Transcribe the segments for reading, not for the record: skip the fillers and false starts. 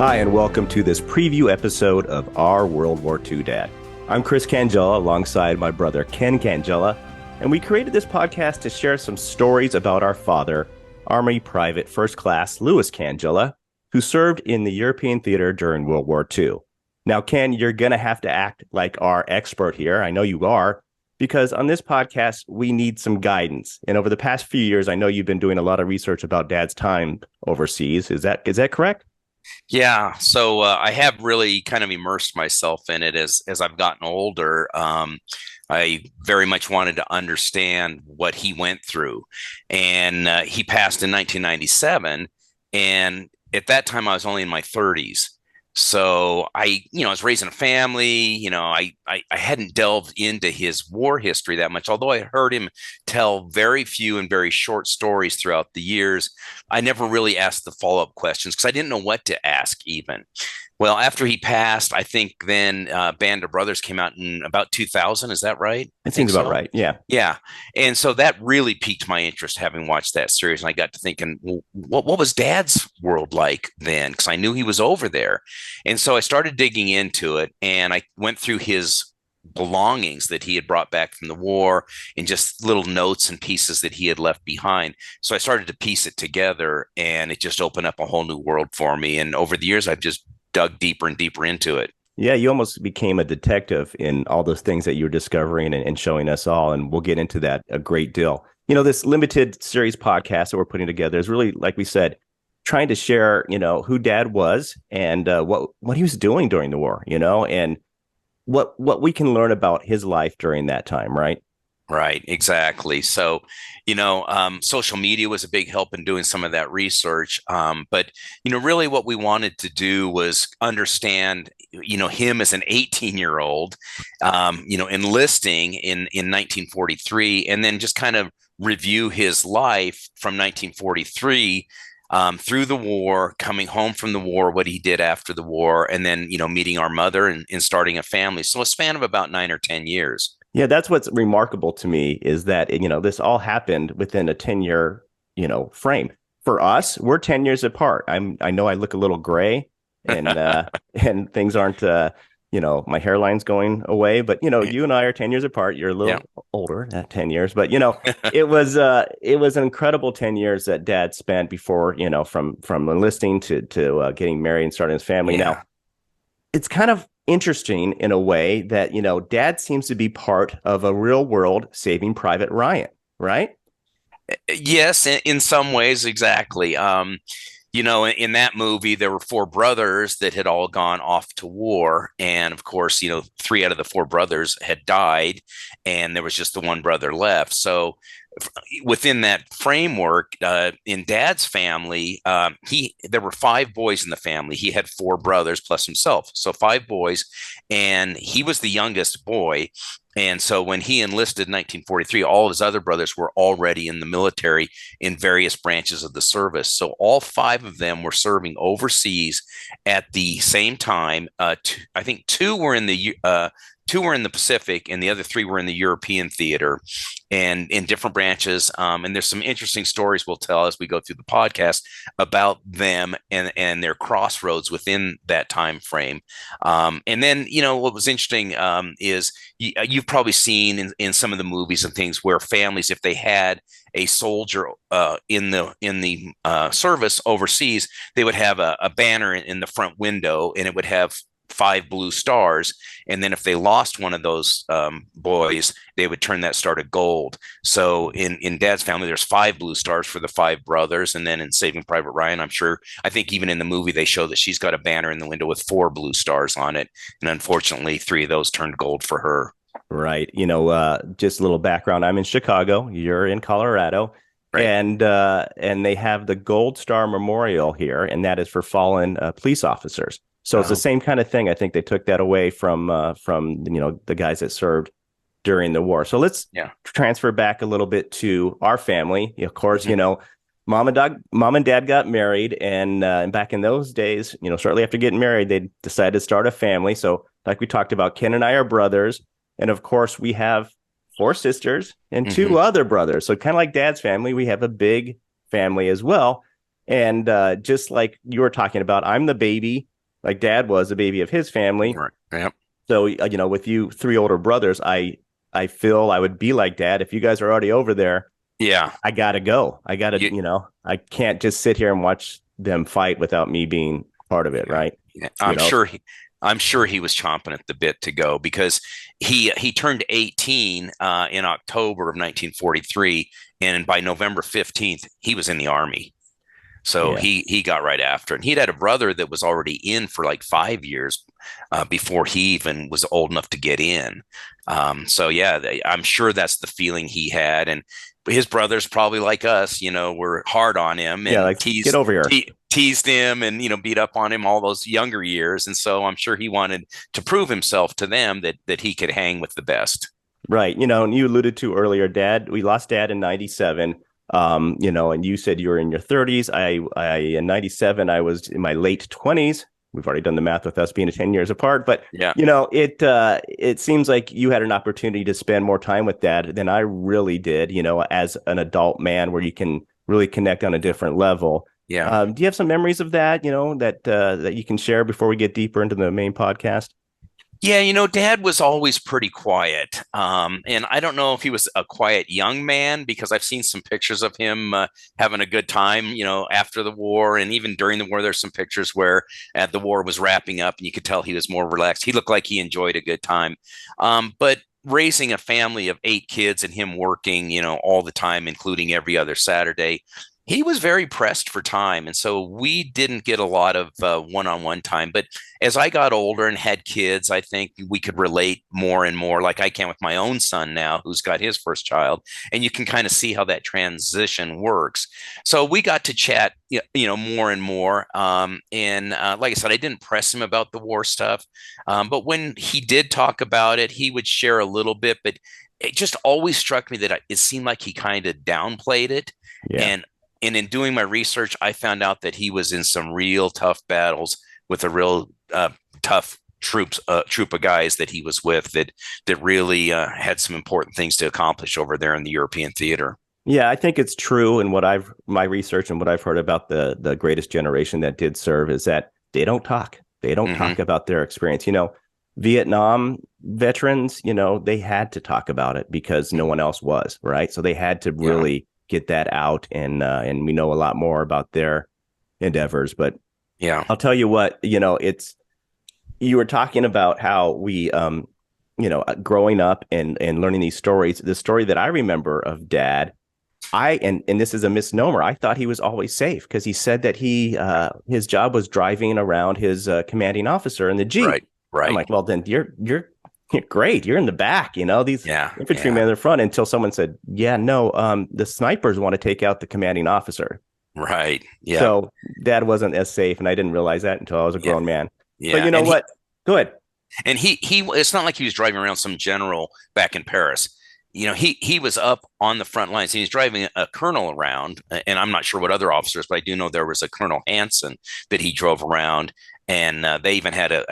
Hi, and welcome to this preview episode of Our WWII Dad. I'm Chris Cangilla alongside my brother Ken Cangilla, and we created this podcast to share some stories about our father, Army Private First Class Louis Cangilla, who served in the European theater during World War II. Now, Ken, you're going to have to act like our expert here. I know you are, because on this podcast, we need some guidance. And over the past few years, I know you've been doing a lot of research about Dad's time overseas. Is that correct? Yeah, so I have really kind of immersed myself in it as I've gotten older. I very much wanted to understand what he went through, and he passed in 1997, and at that time I was only in my 30s. So I was raising a family. I hadn't delved into his war history that much, although I heard him tell very few and very short stories throughout the years. I never really asked the follow-up questions because I didn't know what to ask even. Well, after he passed, I think then Band of Brothers came out in about 2000. Is that right? It seems about right. Yeah. Yeah. And so that really piqued my interest having watched that series. And I got to thinking, well, what was Dad's world like then? Because I knew he was over there. And so I started digging into it, and I went through his belongings that he had brought back from the war and just little notes and pieces that he had left behind. So I started to piece it together, and it just opened up a whole new world for me. And over the years, I've just dug deeper and deeper into it. Yeah, you almost became a detective in all those things that you were discovering and showing us all. And we'll get into that a great deal. This limited series podcast that we're putting together is really, like we said, trying to share, who Dad was and what he was doing during the war, and what we can learn about his life during that time, right? Right, exactly. So, social media was a big help in doing some of that research. But, really what we wanted to do was understand, him as an 18-year-old, enlisting in 1943, and then just kind of review his life from 1943 through the war, coming home from the war, what he did after the war, and then, meeting our mother and starting a family. So a span of about 9 or 10 years. Yeah, that's what's remarkable to me is that, this all happened within a 10-year, frame. For us, we're 10 years apart. I know I look a little gray and and things aren't, my hairline's going away. But, you and I are 10 years apart. You're a little older at 10 years. But, it was an incredible 10 years that Dad spent before, from enlisting to getting married and starting his family. Yeah. Now, it's kind of interesting in a way that, Dad seems to be part of a real world Saving Private Ryan, right? Yes, in some ways, exactly. In that movie, there were 4 brothers that had all gone off to war. And of course, 3 out of the 4 brothers had died, and there was just the one brother left. So within that framework, in Dad's family, there were 5 boys in the family. He had 4 brothers plus himself, so 5 boys, and he was the youngest boy. And so when he enlisted in 1943, all of his other brothers were already in the military in various branches of the service. So all 5 of them were serving overseas at the same time. I think 2 were in the Pacific, and the other 3 were in the European theater, and in different branches. And there's some interesting stories we'll tell as we go through the podcast about them and their crossroads within that time frame. And then, what was interesting is you've probably seen in some of the movies and things where families, if they had a soldier in the service overseas, they would have a banner in the front window, and it would have 5 blue stars. And then if they lost one of those boys, they would turn that star to gold. So in Dad's family, there's 5 blue stars for the 5 brothers. And then in Saving Private Ryan, I think even in the movie, they show that she's got a banner in the window with 4 blue stars on it. And unfortunately, 3 of those turned gold for her. Right. Just a little background. I'm in Chicago. You're in Colorado. Right. And they have the Gold Star Memorial here, and that is for fallen police officers. So it's the same kind of thing. I think they took that away from the guys that served during the war. So let's transfer back a little bit to our family. Of course, mom and dad got married, and back in those days, shortly after getting married, they decided to start a family. So like we talked about, Ken and I are brothers, and of course we have 4 sisters and 2 other brothers. So kind of like Dad's family, we have a big family as well. And just like you were talking about, I'm the baby. like dad was a baby of his family. Right. Yep. So, with you three older brothers, I feel I would be like dad. If you guys are already over there, Yeah. I gotta go. I gotta, You, I can't just sit here and watch them fight without me being part of it, yeah. right? Yeah. You know, I'm sure he was chomping at the bit to go because he turned 18 in October of 1943, and by November 15th he was in the army. So yeah, he got right after it. And he'd had a brother that was already in for like 5 years before he even was old enough to get in. So yeah, I'm sure that's the feeling he had. And his brothers, probably like us, were hard on him yeah, and like get over here. teased him and beat up on him all those younger years. And so I'm sure he wanted to prove himself to them that he could hang with the best. Right. And you alluded to earlier, we lost dad in 97. And you said you were in your 30s. In 97, I was in my late 20s. We've already done the math with us being 10 years apart, but Yeah. It seems like you had an opportunity to spend more time with dad than I really did, as an adult man where you can really connect on a different level. Yeah. Do you have some memories of that, that you can share before we get deeper into the main podcast? Yeah, Dad was always pretty quiet. And I don't know if he was a quiet young man because I've seen some pictures of him having a good time, after the war. And even during the war, there's some pictures where the war was wrapping up and you could tell he was more relaxed. He looked like he enjoyed a good time. But raising a family of 8 kids and him working, all the time, including every other Saturday, he was very pressed for time. And so we didn't get a lot of one-on-one time. But as I got older and had kids, I think we could relate more and more, like I can with my own son now, who's got his first child. And you can kind of see how that transition works. So we got to chat, more and more. And like I said, I didn't press him about the war stuff. But when he did talk about it, he would share a little bit. But it just always struck me that it seemed like he kind of downplayed it. Yeah. And in doing my research, I found out that he was in some real tough battles with a real tough troop of guys that he was with that really had some important things to accomplish over there in the European theater. Yeah, I think it's true. And my research and what I've heard about the greatest generation that did serve is that they don't talk. They don't talk about their experience. Vietnam veterans, they had to talk about it because no one else was, right? So they had to really get that out, and we know a lot more about their endeavors. But yeah, I'll tell you what, you were talking about how we growing up and learning these stories. The story that I remember of dad, and this is a misnomer, I thought he was always safe because he said that his job was driving around his commanding officer in the Jeep. Right. I'm like, well, then you're great. You're in the back, these infantrymen in the front, until someone said, yeah, no, the snipers want to take out the commanding officer. Right. Yeah. So dad wasn't as safe. And I didn't realize that until I was a grown man. Yeah. But you know what? Good. And it's not like he was driving around some general back in Paris. He was up on the front lines and he's driving a colonel around. And I'm not sure what other officers, but I do know there was a Colonel Hansen that he drove around. And they even had a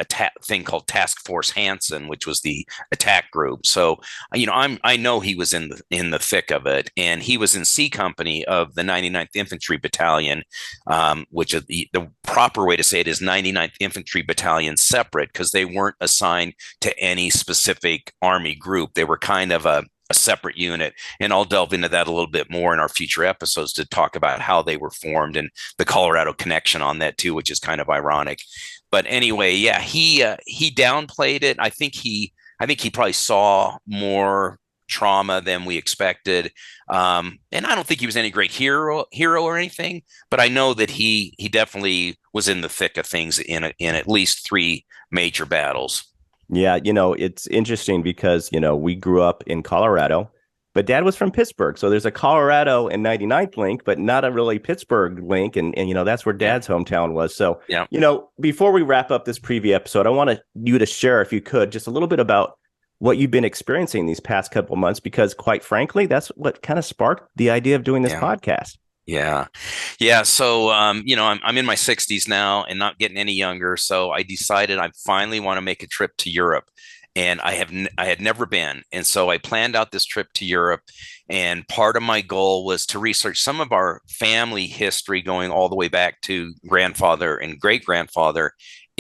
thing called Task Force Hansen, which was the attack group. So, I know he was in the thick of it, and he was in C Company of the 99th Infantry Battalion, which is the proper way to say it is 99th Infantry Battalion separate, because they weren't assigned to any specific Army group. They were kind of a separate unit. And I'll delve into that a little bit more in our future episodes to talk about how they were formed and the Colorado connection on that too, which is kind of ironic. But anyway, yeah, he downplayed it. I think he probably saw more trauma than we expected. And I don't think he was any great hero or anything, but I know that he definitely was in the thick of things in at least 3 major battles. Yeah, it's interesting because, we grew up in Colorado, but dad was from Pittsburgh. So there's a Colorado and 99th link, but not a really Pittsburgh link. And that's where dad's hometown was. So, before we wrap up this preview episode, I want you to share, if you could, just a little bit about what you've been experiencing these past couple of months, because quite frankly, that's what kind of sparked the idea of doing this podcast. Yeah. Yeah. So, I'm in my 60s now and not getting any younger. So I decided I finally want to make a trip to Europe, and I had never been. And so I planned out this trip to Europe, and part of my goal was to research some of our family history going all the way back to grandfather and great grandfather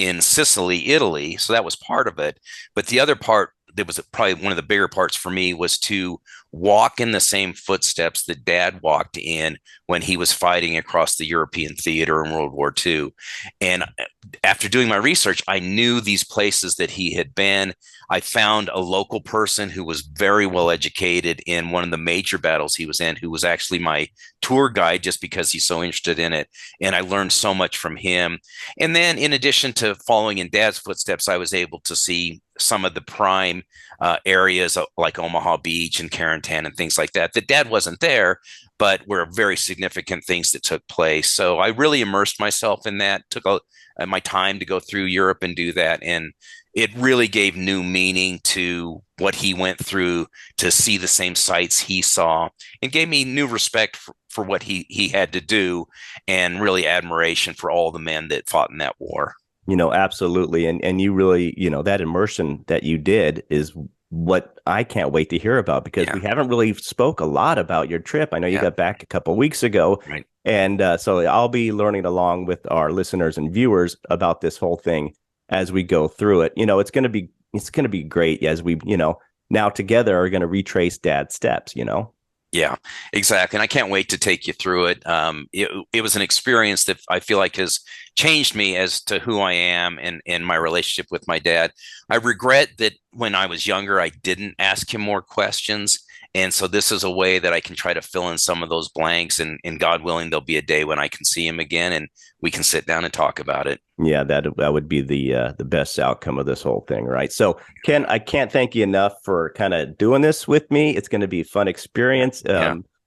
in Sicily, Italy. So that was part of it. But the other part that was probably one of the bigger parts for me was to walk in the same footsteps that Dad walked in when he was fighting across the European theater in World War II. And after doing my research, I knew these places that he had been. I found a local person who was very well educated in one of the major battles he was in, who was actually my tour guide just because he's so interested in it. And I learned so much from him. And then in addition to following in Dad's footsteps, I was able to see some of the prime areas like Omaha Beach and Carentan and things like that, that Dad wasn't there, but were very significant things that took place. So I really immersed myself in that, took my time to go through Europe and do that. And it really gave new meaning to what he went through to see the same sights he saw, and gave me new respect for what he had to do, and really admiration for all the men that fought in that war. Absolutely. And you really, that immersion that you did is what I can't wait to hear about, because we haven't really spoke a lot about your trip. I know you got back a couple of weeks ago, right? And so I'll be learning along with our listeners and viewers about this whole thing as we go through it. It's going to be great as we, now together are going to retrace Dad's steps, Yeah, exactly. And I can't wait to take you through it. It was an experience that I feel like has changed me as to who I am and my relationship with my dad. I regret that when I was younger, I didn't ask him more questions. And so this is a way that I can try to fill in some of those blanks. And God willing, there'll be a day when I can see him again and we can sit down and talk about it. Yeah, that would be the best outcome of this whole thing, right? So, Ken, I can't thank you enough for kind of doing this with me. It's going to be a fun experience.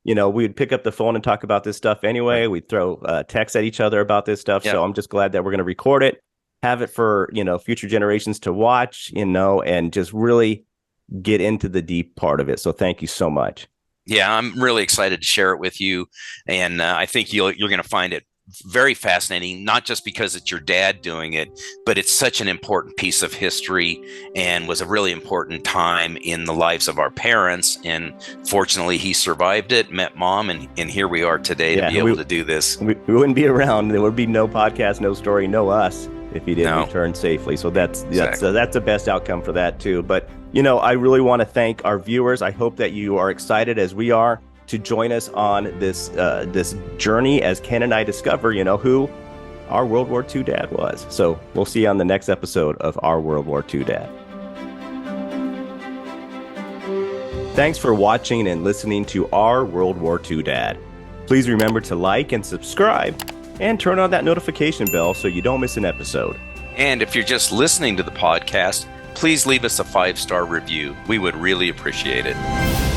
We'd pick up the phone and talk about this stuff anyway. We'd throw texts at each other about this stuff. So I'm just glad that we're going to record it, have it for, future generations to watch, and just really get into the deep part of it. So thank you so much. Yeah, I'm really excited to share it with you. And I think you're going to find it very fascinating, not just because it's your dad doing it, but it's such an important piece of history and was a really important time in the lives of our parents. And fortunately, he survived it, met Mom, and here we are today to be able to do this. We wouldn't be around. There would be no podcast, no story, no us if he didn't return safely. So that's the best outcome for that too. But I really want to thank our viewers. I hope that you are excited as we are to join us on this journey as Ken and I discover, who our World War II dad was. So we'll see you on the next episode of Our World War II Dad. Thanks for watching and listening to Our World War II Dad. Please remember to like and subscribe and turn on that notification bell so you don't miss an episode. And if you're just listening to the podcast, please leave us a 5-star review. We would really appreciate it.